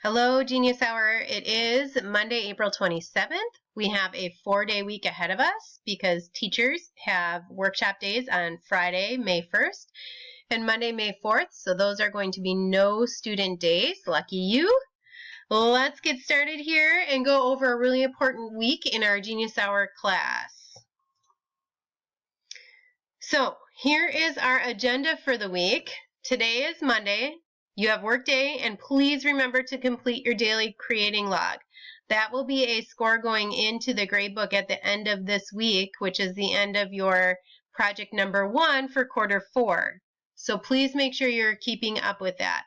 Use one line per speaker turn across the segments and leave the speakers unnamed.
Hello, Genius Hour. It is Monday, April 27th. We have a 4-day week ahead of us because teachers have workshop days on Friday, May 1st and Monday, May 4th. So those are going to be no student days. Lucky you. Let's get started here and go over a really important week in our Genius Hour class. So here is our agenda for the week. Today is Monday. You have work day, and please remember to complete your daily creating log. That will be a score going into the gradebook at the end of this week, which is the end of your project number 1 for quarter 4. So please make sure you're keeping up with that.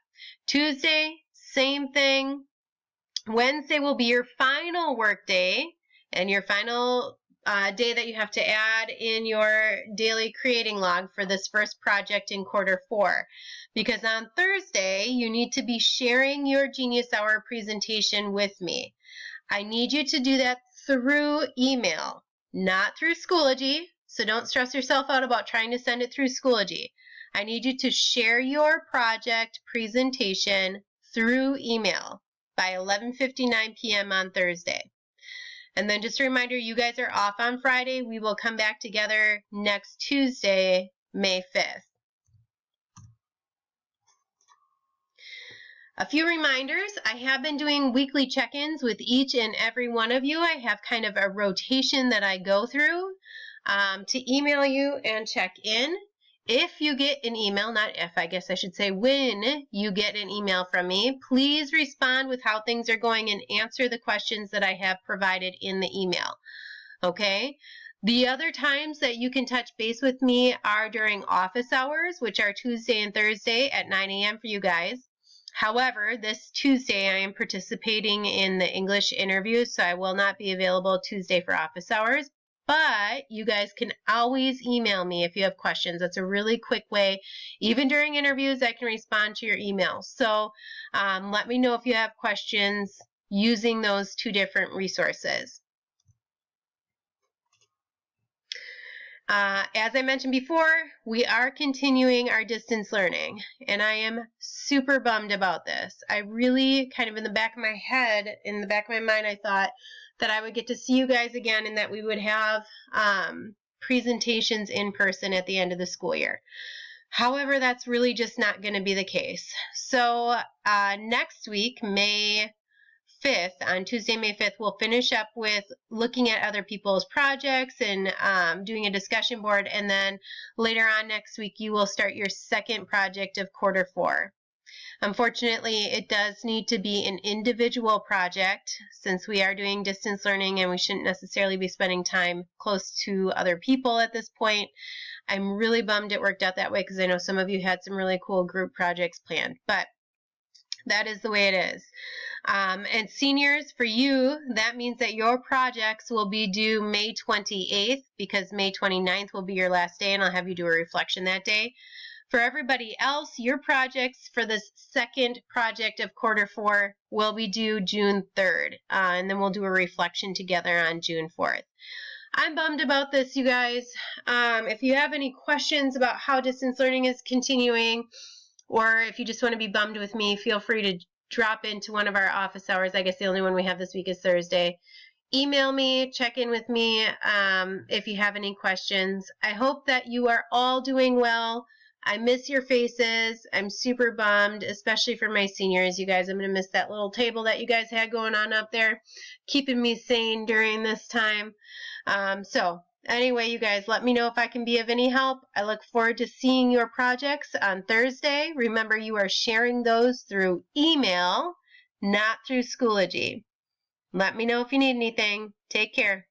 Tuesday, same thing. Wednesday will be your final work day and your final day that you have to add in your daily creating log for this first project in quarter 4. Because on Thursday, you need to be sharing your Genius Hour presentation with me. I need you to do that through email, not through Schoology. So don't stress yourself out about trying to send it through Schoology. I need you to share your project presentation through email by 11:59 p.m. on Thursday. And then just a reminder, you guys are off on Friday. We will come back together next Tuesday, May 5th. A few reminders. I have been doing weekly check-ins with each and every one of you. I have kind of a rotation that I go through to email you and check in. If you get an email, not if, I guess I should say when you get an email from me, please respond with how things are going and answer the questions that I have provided in the email. Okay? The other times that you can touch base with me are during office hours, which are Tuesday and Thursday at 9 a.m. for you guys. However, this Tuesday I am participating in the English interviews, so I will not be available Tuesday for office hours. But you guys can always email me if you have questions. That's a really quick way. Even during interviews, I can respond to your email. So let me know if you have questions using those two different resources. As I mentioned before, we are continuing our distance learning, and I am super bummed about this. I really kind of in the back of my head, in the back of my mind, I thought that I would get to see you guys again and that we would have presentations in person at the end of the school year. However, that's really just not going to be the case. So next week, May 5th, on Tuesday, May 5th, we'll finish up with looking at other people's projects and doing a discussion board. And then later on next week, you will start your second project of quarter 4. Unfortunately, it does need to be an individual project since we are doing distance learning and we shouldn't necessarily be spending time close to other people at this point. I'm really bummed it worked out that way because I know some of you had some really cool group projects planned, but that is the way it is. And seniors, for you, that means that your projects will be due May 28th because May 29th will be your last day and I'll have you do a reflection that day. For everybody else, your projects for this second project of quarter 4 will be due June 3rd. And then we'll do a reflection together on June 4th. I'm bummed about this, you guys. If you have any questions about how distance learning is continuing, or if you just want to be bummed with me, feel free to drop into one of our office hours. I guess the only one we have this week is Thursday. Email me, check in with me if you have any questions. I hope that you are all doing well. I miss your faces. I'm super bummed, especially for my seniors. You guys, I'm going to miss that little table that you guys had going on up there, keeping me sane during this time. Anyway, you guys, let me know if I can be of any help. I look forward to seeing your projects on Thursday. Remember, you are sharing those through email, not through Schoology. Let me know if you need anything. Take care.